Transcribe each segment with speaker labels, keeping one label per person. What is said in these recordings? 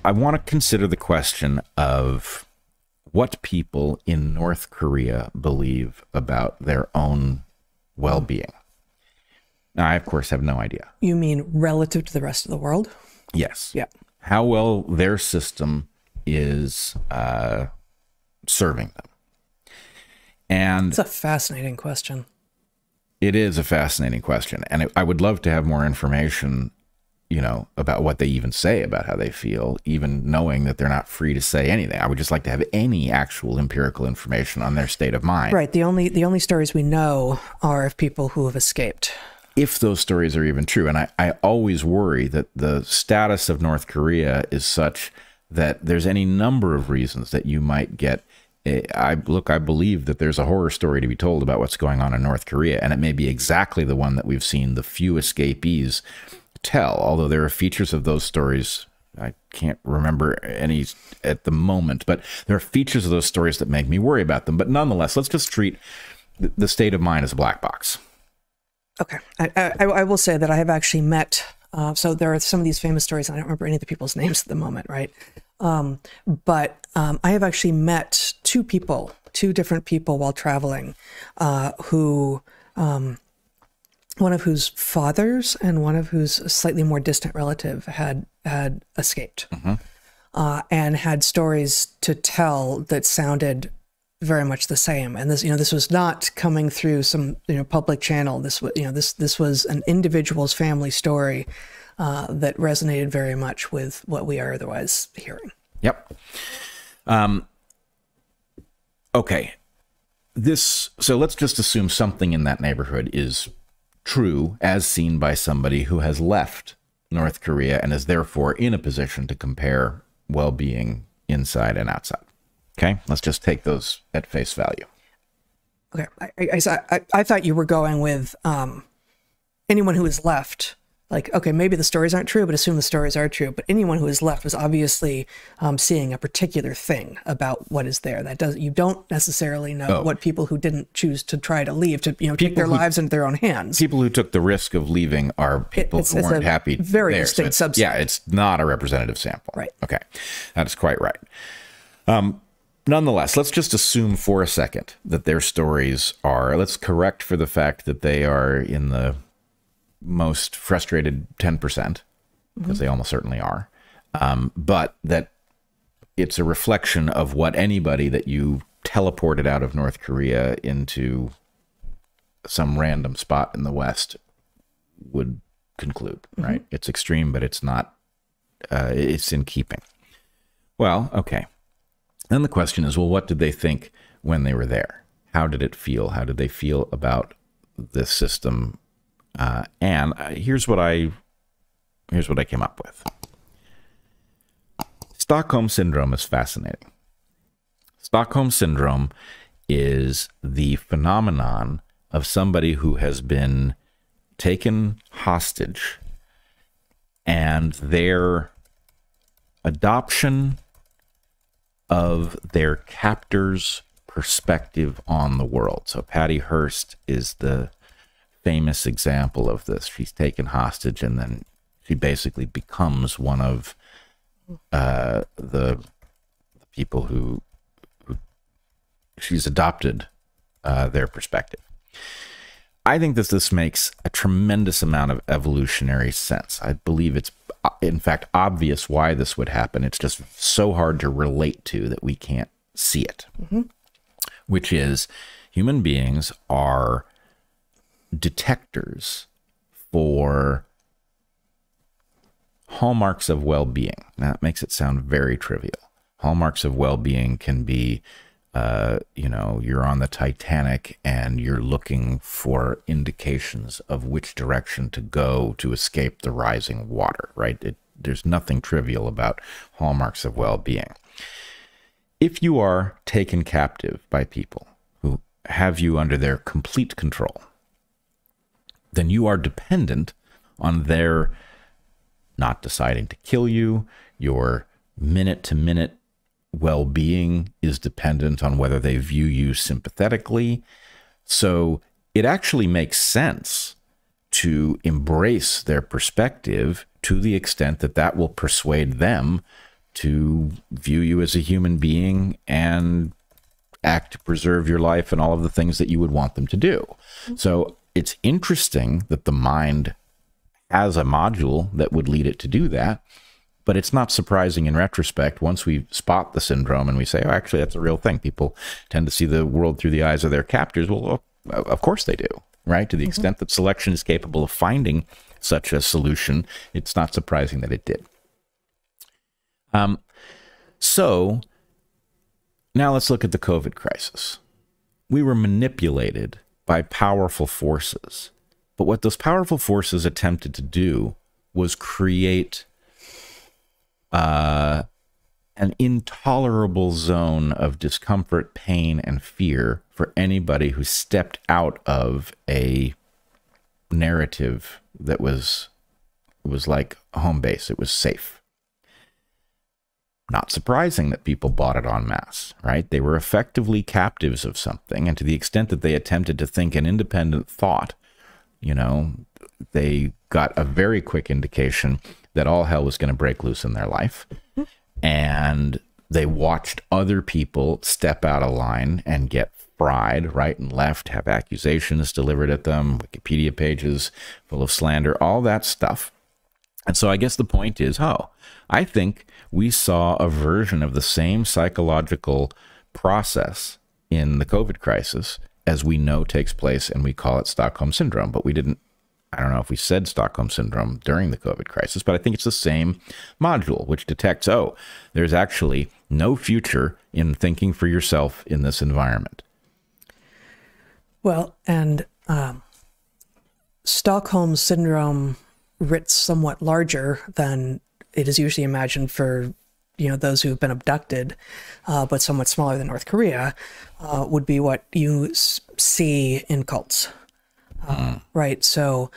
Speaker 1: I want to consider the question of what people in North Korea believe about their own well-being. Now, I, of course, have no idea.
Speaker 2: You mean relative to the rest of the world?
Speaker 1: Yes.
Speaker 2: Yeah.
Speaker 1: How well their system is serving them. And
Speaker 2: it's a fascinating question.
Speaker 1: It is a fascinating question. And I would love to have more information, you know, about what they even say about how they feel, even knowing that they're not free to say anything. I would just like to have any actual empirical information on their state of mind.
Speaker 2: Right. The only stories we know are of people who have escaped.
Speaker 1: If those stories are even true. And I always worry that the status of North Korea is such that there's any number of reasons that you might get. I believe that there's a horror story to be told about what's going on in North Korea, and it may be exactly the one that we've seen the few escapees tell, although there are features of those stories, I can't remember any at the moment, but there are features of those stories that make me worry about them. But nonetheless, let's just treat the state of mind as a black box.
Speaker 2: Okay. I will say that I have actually met, so there are some of these famous stories, and I don't remember any of the people's names at the moment, right? But I have actually met two different people while traveling, who, one of whose fathers and one of whose slightly more distant relative had escaped, and had stories to tell that sounded very much the same. And this was not coming through some public channel. This was this was an individual's family story that resonated very much with what we are otherwise hearing.
Speaker 1: Yep. Okay. So let's just assume something in that neighborhood is true as seen by somebody who has left North Korea and is therefore in a position to compare well-being inside and outside. Okay. Let's just take those at face value.
Speaker 2: Okay. I thought you were going with anyone who has left. Like, okay, maybe the stories aren't true, but assume the stories are true. But anyone who has left was obviously seeing a particular thing about what is there. You don't necessarily know what people who didn't choose to try to leave, to take their lives into their own hands.
Speaker 1: People who took the risk of leaving are people who weren't happy.
Speaker 2: Very distinct subset.
Speaker 1: Yeah, it's not a representative sample.
Speaker 2: Right.
Speaker 1: Okay, that is quite right. Nonetheless, let's just assume for a second that their stories are. Let's correct for the fact that they are in the most frustrated 10%, because they almost certainly are, but that it's a reflection of what anybody that you teleported out of North Korea into some random spot in the West would conclude, right? It's extreme, but it's not, it's in keeping. Well, okay. Then the question is, well, what did they think when they were there? How did it feel? How did they feel about this system? And here's what I came up with. Stockholm Syndrome is fascinating. Stockholm Syndrome is the phenomenon of somebody who has been taken hostage and their adoption of their captor's perspective on the world. So Patty Hearst is the famous example of this. She's taken hostage, and then she basically becomes one of the people who she's adopted their perspective. I think that this makes a tremendous amount of evolutionary sense. I believe it's, in fact, obvious why this would happen. It's just so hard to relate to that we can't see it, which is human beings are detectors for hallmarks of well-being. Now, that makes it sound very trivial. Hallmarks of well-being can be, you're on the Titanic and you're looking for indications of which direction to go to escape the rising water, right? There's nothing trivial about hallmarks of well-being. If you are taken captive by people who have you under their complete control, then you are dependent on their not deciding to kill you. Your minute-to-minute well-being is dependent on whether they view you sympathetically. So it actually makes sense to embrace their perspective to the extent that that will persuade them to view you as a human being and act to preserve your life and all of the things that you would want them to do. So it's interesting that the mind has a module that would lead it to do that, but it's not surprising in retrospect once we spot the syndrome and we say, oh, actually, that's a real thing. People tend to see the world through the eyes of their captors. Well, of course they do, right? To the extent that selection is capable of finding such a solution, it's not surprising that it did. So now let's look at the COVID crisis. We were manipulated by powerful forces, but what those powerful forces attempted to do was create an intolerable zone of discomfort, pain, and fear for anybody who stepped out of a narrative that was like home base. It was safe. Not surprising that people bought it en masse, right? They were effectively captives of something, and to the extent that they attempted to think an independent thought, you know, they got a very quick indication that all hell was going to break loose in their life. And they watched other people step out of line and get fried right and left, have accusations delivered at them, Wikipedia pages full of slander, all that stuff. And so I guess the point is, I think we saw a version of the same psychological process in the COVID crisis as we know takes place, and we call it Stockholm Syndrome. But we didn't, I don't know if we said Stockholm Syndrome during the COVID crisis, but I think it's the same module, which detects, there's actually no future in thinking for yourself in this environment.
Speaker 2: Well, and Stockholm Syndrome writ somewhat larger than it is usually imagined for, you know, those who have been abducted, but somewhat smaller than North Korea, would be what you see in cults. Right. So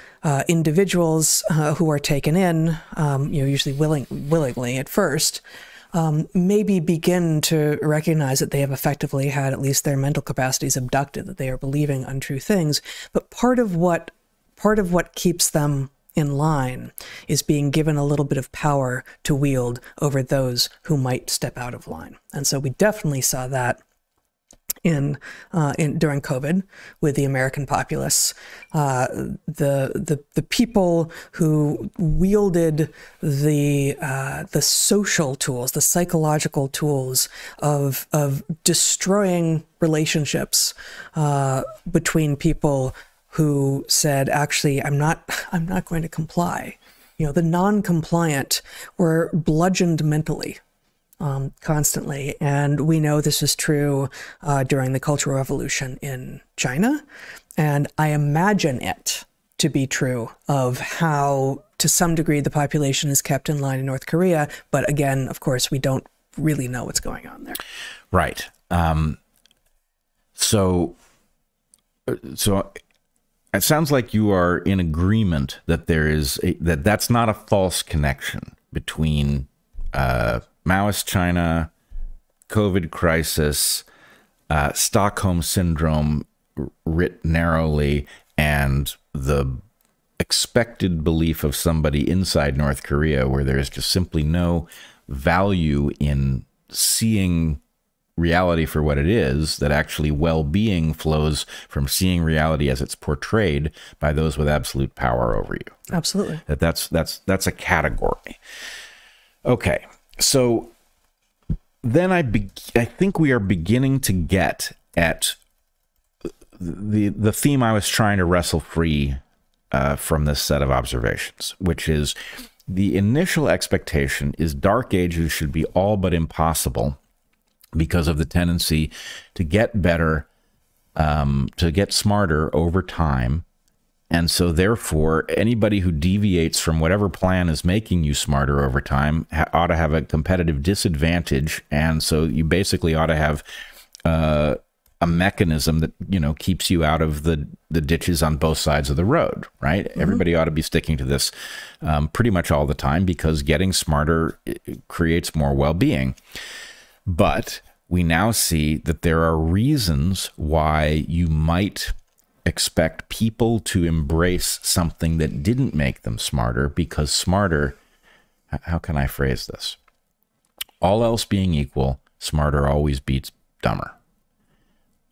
Speaker 2: individuals who are taken in, usually willingly at first, maybe begin to recognize that they have effectively had at least their mental capacities abducted, that they are believing untrue things. But part of what keeps them in line is being given a little bit of power to wield over those who might step out of line. And so we definitely saw that during COVID with the American populace, the people who wielded the social tools, the psychological tools of destroying relationships between people who said, actually, I'm not going to comply. You know, the non-compliant were bludgeoned mentally. Constantly. And we know this is true during the Cultural Revolution in China. And I imagine it to be true of how, to some degree, the population is kept in line in North Korea. But again, of course, we don't really know what's going on there.
Speaker 1: Right. So it sounds like you are in agreement that that's not a false connection between Maoist China, COVID crisis, Stockholm Syndrome writ narrowly, and the expected belief of somebody inside North Korea where there is just simply no value in seeing reality for what it is, that actually well-being flows from seeing reality as it's portrayed by those with absolute power over you.
Speaker 2: Absolutely.
Speaker 1: That's a category. Okay. So then I think we are beginning to get at the theme I was trying to wrestle free from this set of observations, which is the initial expectation is dark ages should be all but impossible because of the tendency to get better, to get smarter over time. And so therefore, anybody who deviates from whatever plan is making you smarter over time ought to have a competitive disadvantage. And so you basically ought to have a mechanism that, you know, keeps you out of the ditches on both sides of the road, right? Mm-hmm. Everybody ought to be sticking to this pretty much all the time, because getting smarter creates more well-being. But we now see that there are reasons why you might expect people to embrace something that didn't make them smarter, because smarter, how can I phrase this? All else being equal, smarter always beats dumber.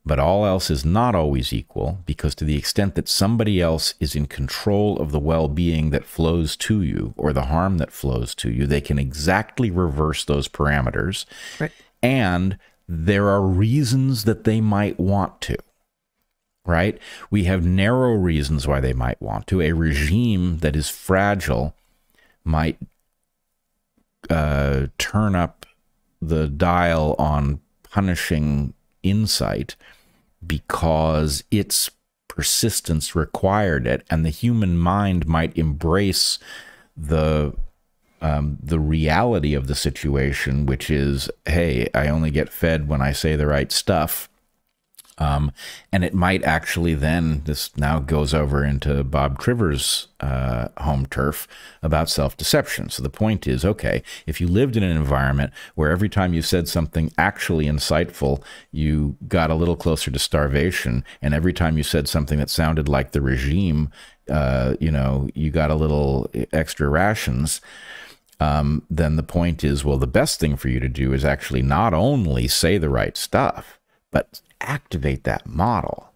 Speaker 1: But all else is not always equal, because to the extent that somebody else is in control of the well-being that flows to you or the harm that flows to you, they can exactly reverse those parameters.
Speaker 2: Right.
Speaker 1: And there are reasons that they might want to. Right? We have narrow reasons why they might want to. A regime that is fragile might turn up the dial on punishing insight because its persistence required it, and the human mind might embrace the reality of the situation, which is, hey, I only get fed when I say the right stuff. And it might actually then, this now goes over into Bob Triver's home turf about self-deception. So the point is, okay, if you lived in an environment where every time you said something actually insightful, you got a little closer to starvation, and every time you said something that sounded like the regime, you got a little extra rations, then the point is, well, the best thing for you to do is actually not only say the right stuff, but activate that model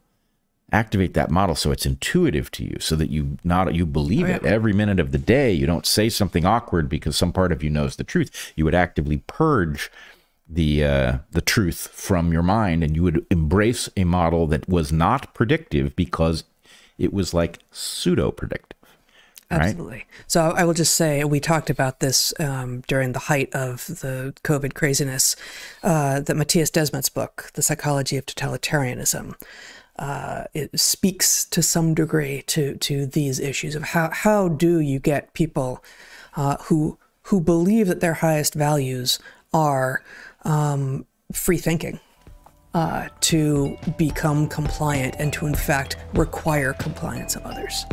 Speaker 1: so it's intuitive to you, so that you believe it every minute of the day. You don't say something awkward because some part of you knows the truth. You would actively purge the truth from your mind, and you would embrace a model that was not predictive because it was like pseudo predictive.
Speaker 2: Absolutely. Right? So I will just say, we talked about this during the height of the COVID craziness, that Matthias Desmet's book, The Psychology of Totalitarianism, it speaks to some degree to these issues of how do you get people who believe that their highest values are free thinking to become compliant and to, in fact, require compliance of others.